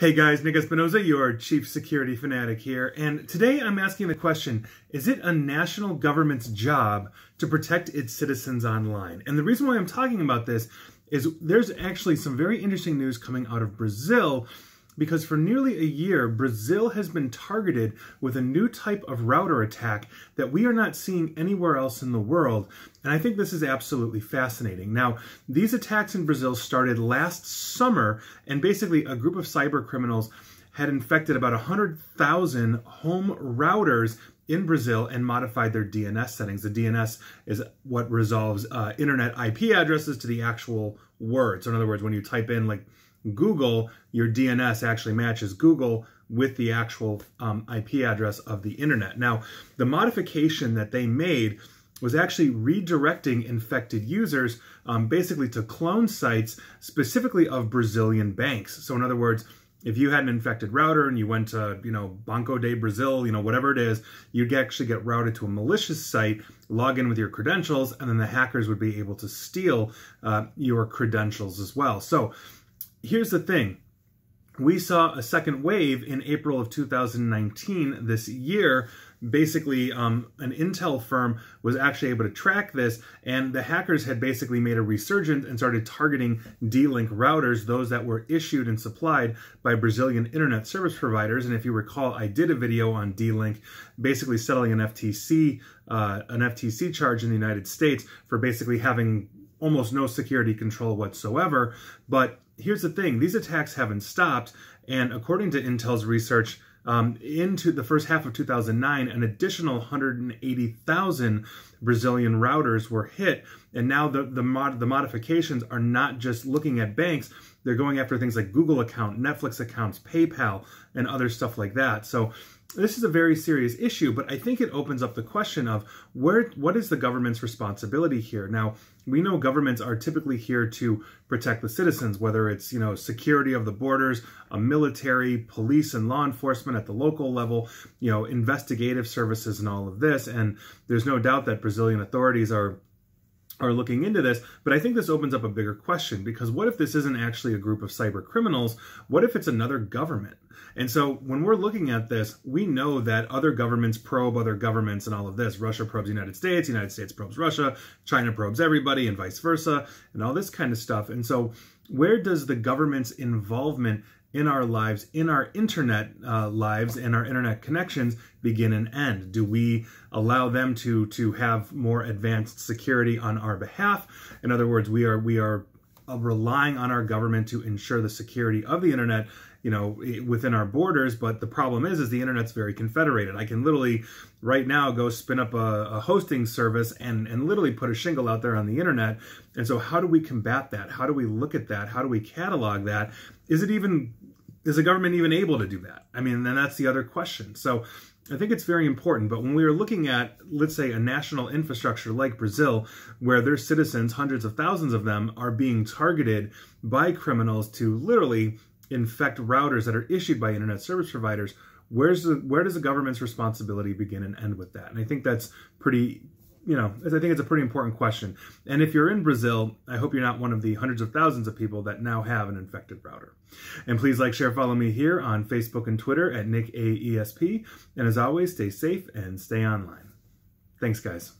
Hey guys, Nick Espinoza, your Chief Security Fanatic here, and today I'm asking the question, is it a national government's job to protect its citizens online? And the reason why I'm talking about this is there's actually some very interesting news coming out of Brazil, because for nearly a year, Brazil has been targeted with a new type of router attack that we are not seeing anywhere else in the world. And I think this is absolutely fascinating. Now, these attacks in Brazil started last summer, and basically a group of cyber criminals had infected about 100,000 home routers in Brazil and modified their DNS settings. The DNS is what resolves internet IP addresses to the actual word. So in other words, when you type in like Google, your DNS actually matches Google with the actual IP address of the internet. Now, the modification that they made was actually redirecting infected users basically to clone sites specifically of Brazilian banks. So in other words, if you had an infected router and you went to, Banco de Brazil, whatever it is, you'd actually get routed to a malicious site, log in with your credentials, and then the hackers would be able to steal your credentials as well. So here's the thing. We saw a second wave in April of 2019 this year. Basically, an intel firm was actually able to track this, and the hackers had basically made a resurgence and started targeting D-Link routers, those that were issued and supplied by Brazilian internet service providers. And if you recall, I did a video on D-Link, basically settling an FTC charge in the United States for basically having almost no security control whatsoever. But here's the thing, these attacks haven't stopped, and according to Intel's research, into the first half of 2009, an additional 180,000 Brazilian routers were hit, and now the modifications are not just looking at banks, they're going after things like Google account, Netflix accounts, PayPal, and other stuff like that. So this is a very serious issue, but I think it opens up the question of what is the government's responsibility here? Now, we know governments are typically here to protect the citizens, whether it's, security of the borders, a military, police and law enforcement at the local level, investigative services and all of this. And there's no doubt that Brazilian authorities are looking into this, but I think this opens up a bigger question, because what if this isn't actually a group of cyber criminals? What if it's another government? And so when we're looking at this, we know that other governments probe other governments and all of this. Russia probes the United States probes Russia, China probes everybody, and vice versa, and all this kind of stuff. And so where does the government's involvement in our lives, in our internet lives and our internet connections begin and end? Do we allow them to have more advanced security on our behalf? In other words, we are relying on our government to ensure the security of the internet, within our borders. But the problem is the internet's very confederated. I can literally right now go spin up a hosting service and literally put a shingle out there on the internet. And so how do we combat that? How do we look at that? How do we catalog that? Is the government even able to do that? I mean, then that's the other question. So I think it's very important. But when we are looking at, let's say, a national infrastructure like Brazil, where their citizens, hundreds of thousands of them, are being targeted by criminals to literally infect routers that are issued by internet service providers, where does the government's responsibility begin and end with that? And I think that's pretty, I think it's a pretty important question. And if you're in Brazil, I hope you're not one of the hundreds of thousands of people that now have an infected router. And please like, share, follow me here on Facebook and Twitter at NickAESP. And as always, stay safe and stay online. Thanks, guys.